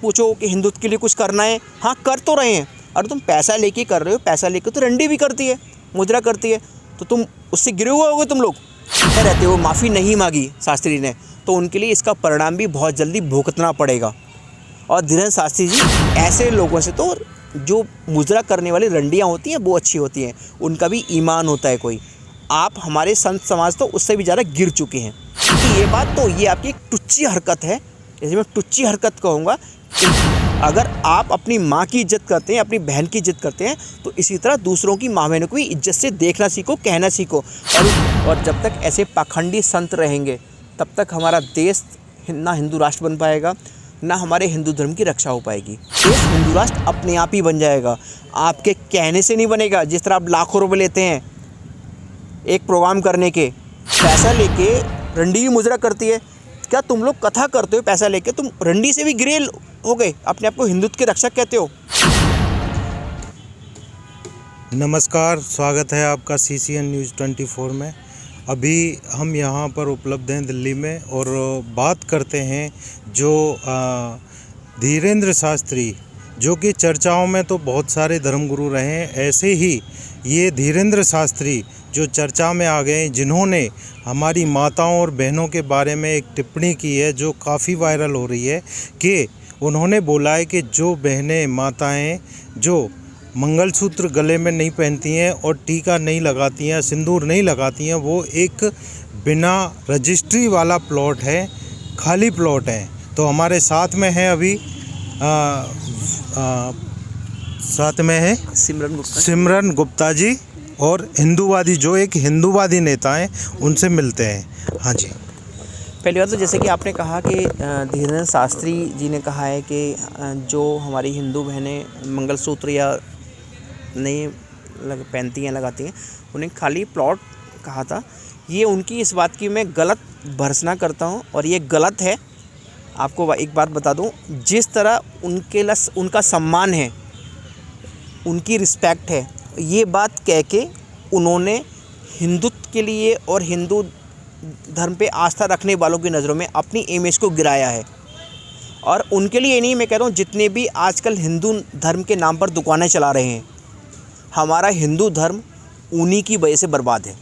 पूछो कि हिंदुत्व के लिए कुछ करना है, हाँ कर तो रहे हैं। अरे तुम पैसा लेके कर रहे हो, पैसा लेके तो रंडी भी करती है, मुद्रा करती है, तो तुम उससे गिरे हुए होगे तुम लोग। रहते हो माफ़ी नहीं मांगी शास्त्री ने, तो उनके लिए इसका परिणाम भी बहुत जल्दी भुगतना पड़ेगा। और धीरेन्द्र शास्त्री जी ऐसे लोगों से, तो जो मुजरा करने वाली रंडियाँ होती हैं वो अच्छी होती हैं, उनका भी ईमान होता है कोई। आप हमारे संत समाज तो उससे भी ज़्यादा गिर चुके हैं। ये बात तो ये आपकी एक टुच्ची हरकत है, जैसे मैं टुच्ची हरकत कहूँगा। अगर आप अपनी माँ की इज्जत करते हैं, अपनी बहन की इज्जत करते हैं, तो इसी तरह दूसरों की माँ बहनों को भी इज्जत से देखना सीखो, कहना सीखो। और जब तक ऐसे पाखंडी संत रहेंगे तब तक हमारा देश ना हिंदू राष्ट्र बन पाएगा, ना हमारे हिंदू धर्म की रक्षा हो पाएगी। देश हिंदू राष्ट्र अपने आप ही बन जाएगा, आपके कहने से नहीं बनेगा। जिस तरह आप लाखों रुपए लेते हैं एक प्रोग्राम करने के, पैसा लेके रंडी भी मुजरा करती है। क्या तुम लोग कथा करते हो पैसा लेके, तुम रंडी से भी गिरेल हो गए, अपने आप को हिंदुत्व के रक्षक कहते हो। नमस्कार, स्वागत है आपका CCN न्यूज़ 24 में। अभी हम यहाँ पर उपलब्ध हैं दिल्ली में, और बात करते हैं जो धीरेन्द्र शास्त्री, जो कि चर्चाओं में तो बहुत सारे धर्मगुरु रहे हैं, ऐसे ही ये धीरेन्द्र शास्त्री जो चर्चा में आ गए, जिन्होंने हमारी माताओं और बहनों के बारे में एक टिप्पणी की है जो काफ़ी वायरल हो रही है, कि उन्होंने बोला है कि जो बहनें माताएं जो मंगलसूत्र गले में नहीं पहनती हैं और टीका नहीं लगाती हैं, सिंदूर नहीं लगाती हैं, वो एक बिना रजिस्ट्री वाला प्लॉट है, खाली प्लॉट है। तो हमारे साथ में है अभी साथ में है सिमरन गुप्ता जी, और हिंदूवादी, जो एक हिंदूवादी नेता हैं, उनसे मिलते हैं। हाँ जी। पहली बात तो जैसे कि आपने कहा कि धीरेन्द्र शास्त्री जी ने कहा है कि जो हमारी हिंदू बहनें मंगलसूत्र या नहीं पहनती हैं, लगाती हैं, उन्हें खाली प्लॉट कहा था। ये उनकी इस बात की मैं गलत भर्त्सना करता हूँ, और ये गलत है। आपको एक बात बता दूँ, जिस तरह उनका सम्मान है, उनकी रिस्पेक्ट है, ये बात कह के उन्होंने हिंदुत्व के लिए और हिंदू धर्म पे आस्था रखने वालों की नज़रों में अपनी इमेज को गिराया है। और उनके लिए नहीं, मैं कह रहा हूँ जितने भी आजकल हिंदू धर्म के नाम पर दुकानें चला रहे हैं, हमारा हिंदू धर्म उन्हीं की वजह से बर्बाद है।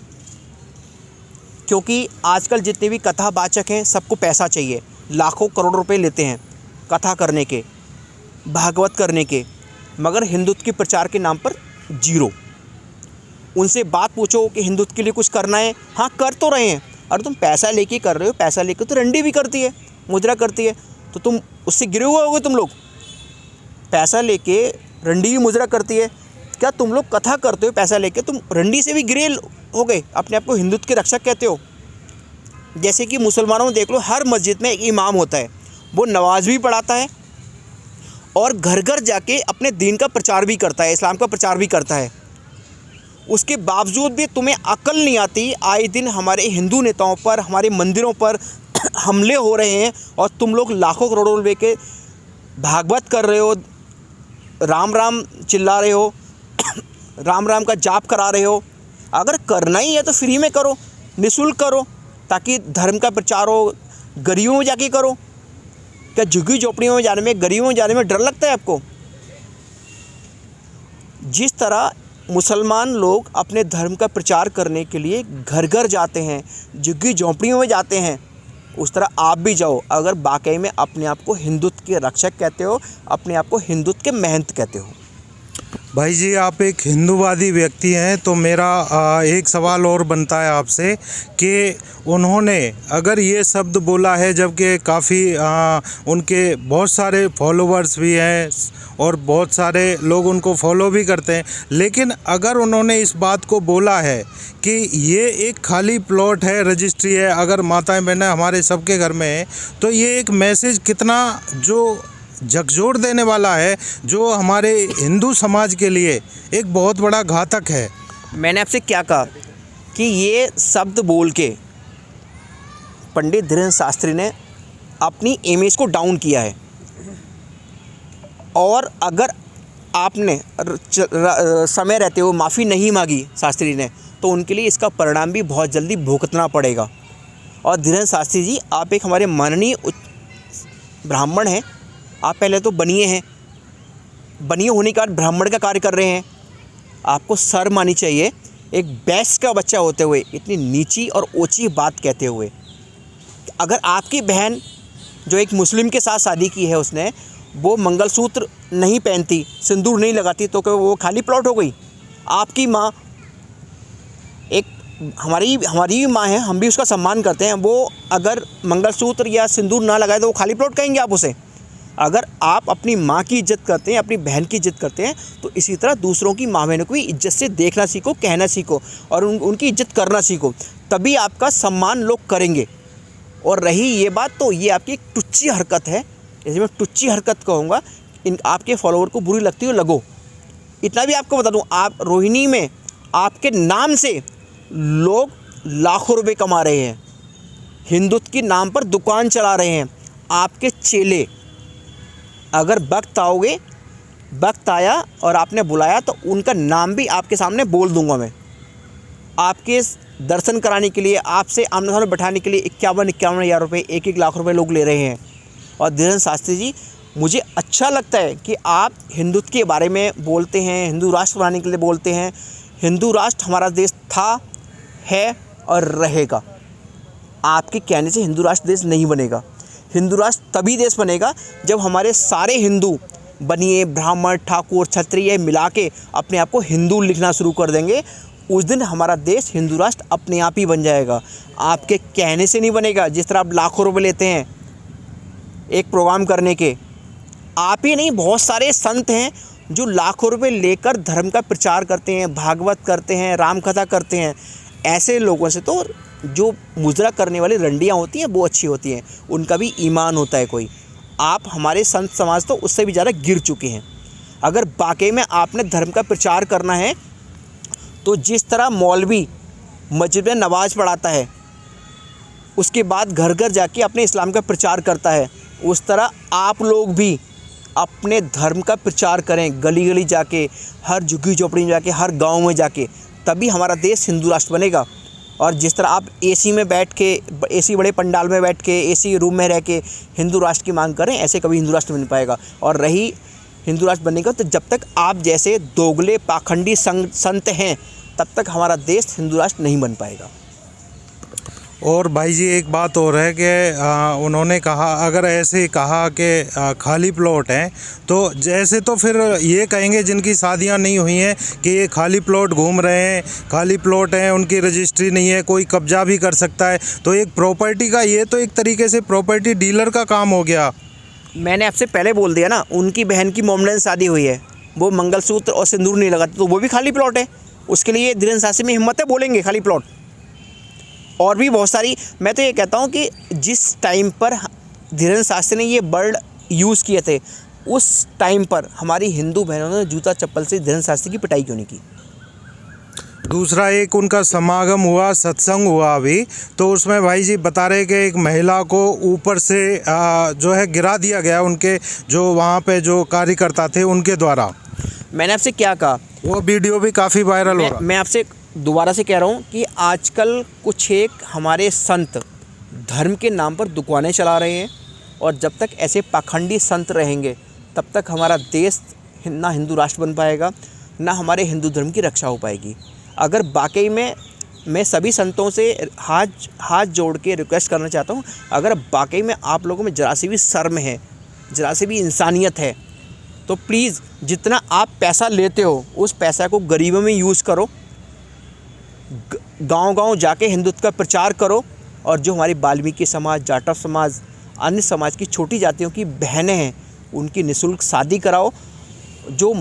क्योंकि आजकल जितने भी कथावाचक हैं, सबको पैसा चाहिए, लाखों करोड़ रुपए लेते हैं कथा करने के, भागवत करने के, मगर हिंदुत्व के प्रचार के नाम पर जीरो। उनसे बात पूछो कि हिंदुत्व के लिए कुछ करना है, हाँ कर तो रहे हैं। अरे तुम पैसा लेके कर रहे हो, पैसा लेके तो रंडी भी करती है, मुद्रा करती है, तो तुम उससे गिरे हुए होगे तुम लोग। पैसा लेके रंडी भी मुद्रा करती है, क्या तुम लोग कथा करते हो पैसा लेके, तुम रंडी से भी गिरे हो गए, अपने आप को हिंदुत्व के रक्षक कहते हो। जैसे कि मुसलमानों में देख लो, हर मस्जिद में एक इमाम होता है, वो नमाज भी पढ़ाता है और घर घर जाके अपने दीन का प्रचार भी करता है, इस्लाम का प्रचार भी करता है। उसके बावजूद भी तुम्हें अकल नहीं आती। आए दिन हमारे हिंदू नेताओं पर, हमारे मंदिरों पर हमले हो रहे हैं, और तुम लोग लाखों करोड़ों रुपए के भागवत कर रहे हो, राम राम चिल्ला रहे हो, राम राम का जाप करा रहे हो। अगर करना ही है तो फ्री में करो, निःशुल्क करो, ताकि धर्म का प्रचार हो। गरीबों में जाके करो। क्या झुग्गी झोपड़ियों में जाने में, गरीबों में जाने में डर लगता है आपको? जिस तरह मुसलमान लोग अपने धर्म का प्रचार करने के लिए घर घर जाते हैं, झुग्गी झोंपड़ियों में जाते हैं, उस तरह आप भी जाओ। अगर वाकई में अपने आप को हिंदुत्व के रक्षक कहते हो, अपने आप को हिंदुत्व के महंत कहते हो। भाई जी, आप एक हिंदूवादी व्यक्ति हैं, तो मेरा एक सवाल और बनता है आपसे कि उन्होंने अगर ये शब्द बोला है, जबकि काफ़ी उनके बहुत सारे फॉलोअर्स भी हैं और बहुत सारे लोग उनको फॉलो भी करते हैं, लेकिन अगर उन्होंने इस बात को बोला है कि ये एक खाली प्लॉट है, रजिस्ट्री है, अगर माताएं बहनें हमारे सबके घर में है, तो ये एक मैसेज कितना जो झकझोर देने वाला है, जो हमारे हिंदू समाज के लिए एक बहुत बड़ा घातक है। मैंने आपसे क्या कहा कि ये शब्द बोल के पंडित धीरेन्द्र शास्त्री ने अपनी इमेज को डाउन किया है, और अगर आपने समय रहते हुए माफ़ी नहीं मांगी शास्त्री ने, तो उनके लिए इसका परिणाम भी बहुत जल्दी भुगतना पड़ेगा। और धीरेन्द्र शास्त्री जी, आप एक हमारे माननीय ब्राह्मण हैं, आप पहले तो बनिए हैं, बनिए होने के बाद ब्राह्मण का कार्य कर रहे हैं। आपको शर्म आनी चाहिए एक बैस का बच्चा होते हुए इतनी नीची और ऊंची बात कहते हुए। अगर आपकी बहन जो एक मुस्लिम के साथ शादी की है, उसने वो मंगलसूत्र नहीं पहनती, सिंदूर नहीं लगाती, तो क्या वो खाली प्लॉट हो गई? आपकी माँ एक हमारी माँ है, हम भी उसका सम्मान करते हैं, वो अगर मंगलसूत्र या सिंदूर ना लगाए तो वो खाली प्लॉट कहेंगे आप उसे? अगर आप अपनी माँ की इज्जत करते हैं, अपनी बहन की इज्जत करते हैं, तो इसी तरह दूसरों की माँ बहनों को भी इज्जत से देखना सीखो, कहना सीखो और उनकी इज्जत करना सीखो, तभी आपका सम्मान लोग करेंगे। और रही ये बात, तो ये आपकी एक टुच्ची हरकत है, जैसे मैं टुच्ची हरकत कहूँगा, आपके फॉलोअर को बुरी लगती हो लगो। इतना भी आपको बता दूँ, आप रोहिणी में आपके नाम से लोग लाखों रुपए कमा रहे हैं, हिंदुत्व के नाम पर दुकान चला रहे हैं आपके चेले। अगर वक्त आया और आपने बुलाया तो उनका नाम भी आपके सामने बोल दूंगा मैं। आपके दर्शन कराने के लिए, आपसे आमने सामने बैठाने के लिए 51 हज़ार रुपये, 1 लाख रुपए लोग ले रहे हैं। और धीरेन्द्र शास्त्री जी, मुझे अच्छा लगता है कि आप हिंदुत्व के बारे में बोलते हैं, हिंदू राष्ट्र बनाने के लिए बोलते हैं। हिंदू राष्ट्र हमारा देश था, है और रहेगा। आपके कहने से हिंदू राष्ट्र देश नहीं बनेगा। हिंदू राष्ट्र तभी देश बनेगा जब हमारे सारे हिंदू बनिए, ब्राह्मण, ठाकुर, क्षत्रिय मिला के अपने आप को हिंदू लिखना शुरू कर देंगे। उस दिन हमारा देश हिंदू राष्ट्र अपने आप ही बन जाएगा। आपके कहने से नहीं बनेगा। जिस तरह आप लाखों रुपए लेते हैं एक प्रोग्राम करने के, आप ही नहीं, बहुत सारे संत हैं जो लाखों रुपए लेकर धर्म का प्रचार करते हैं, भागवत करते हैं, राम कथा करते हैं। ऐसे लोगों से तो जो मुजरा करने वाली रंडियाँ होती हैं वो अच्छी होती हैं, उनका भी ईमान होता है कोई। आप हमारे संत समाज तो उससे भी ज़्यादा गिर चुके हैं। अगर वाकई में आपने धर्म का प्रचार करना है तो जिस तरह मौलवी मस्जिद में नमाज पढ़ाता है, उसके बाद घर घर जाके अपने इस्लाम का प्रचार करता है, उस तरह आप लोग भी अपने धर्म का प्रचार करें, गली गली जाके, हर झुग्गी झोपड़ी में जाके, हर गांव में जाके, तभी हमारा देश हिंदू राष्ट्र बनेगा। और जिस तरह आप एसी में बैठ के, एसी बड़े पंडाल में बैठ के, एसी रूम में रह के हिंदू राष्ट्र की मांग करें, ऐसे कभी हिंदू राष्ट्र बन पाएगा। और रही हिंदू राष्ट्र बनने का, तो जब तक आप जैसे दोगले पाखंडी संत हैं तब तक हमारा देश हिंदू राष्ट्र नहीं बन पाएगा। और भाई जी एक बात और है कि उन्होंने कहा, अगर ऐसे कहा कि खाली प्लॉट हैं, तो जैसे तो फिर ये कहेंगे जिनकी शादियां नहीं हुई हैं कि ये खाली प्लॉट घूम रहे हैं, खाली प्लॉट हैं, उनकी रजिस्ट्री नहीं है, कोई कब्जा भी कर सकता है। तो एक प्रॉपर्टी का, ये तो एक तरीके से प्रॉपर्टी डीलर का काम हो गया। मैंने आपसे पहले बोल दिया ना, उनकी बहन की मोमडन शादी हुई है, वो मंगलसूत्र और सिंदूर नहीं लगाते, तो वो भी खाली प्लॉट है। उसके लिए धीरेन्द्र शास्त्री में हिम्मत है, बोलेंगे खाली प्लॉट। और भी बहुत सारी, मैं तो ये कहता हूँ कि जिस टाइम पर धीरेन्द्र शास्त्री ने ये वर्ड यूज़ किए थे, उस टाइम पर हमारी हिंदू बहनों ने जूता चप्पल से धीरेन्द्र शास्त्री की पिटाई क्यों नहीं की? दूसरा, एक उनका समागम हुआ, सत्संग हुआ अभी, तो उसमें भाई जी बता रहे कि एक महिला को ऊपर से जो है गिरा दिया गया, उनके जो वहाँ पे जो कार्यकर्ता थे उनके द्वारा। मैंने आपसे क्या कहा? वो वीडियो भी काफ़ी वायरल हो रहा। मैं आपसे दोबारा से कह रहा हूँ कि आजकल कुछ एक हमारे संत धर्म के नाम पर दुकानें चला रहे हैं, और जब तक ऐसे पाखंडी संत रहेंगे तब तक हमारा देश ना हिंदू राष्ट्र बन पाएगा, ना हमारे हिंदू धर्म की रक्षा हो पाएगी। अगर वाकई में, मैं सभी संतों से हाथ जोड़ के रिक्वेस्ट करना चाहता हूँ, अगर वाकई में आप लोगों में ज़रा सी भी शर्म है, ज़रा सी भी इंसानियत है, तो प्लीज़ जितना आप पैसा लेते हो उस पैसा को गरीबों में यूज़ करो, गांव-गांव जाके हिंदुत्व का प्रचार करो। और जो हमारी वाल्मीकि समाज, जाटव समाज, अन्य समाज की छोटी जातियों की बहनें हैं, उनकी निःशुल्क शादी कराओ। जो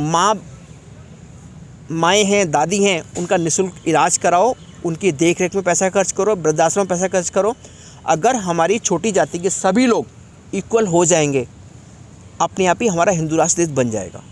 माएँ हैं, दादी हैं, उनका निःशुल्क इलाज कराओ, उनकी देख रेख में पैसा खर्च करो, वृद्धाश्रम में पैसा खर्च करो। अगर हमारी छोटी जाति के सभी लोग इक्वल हो जाएंगे, अपने आप ही हमारा हिंदू राष्ट्र देश बन जाएगा।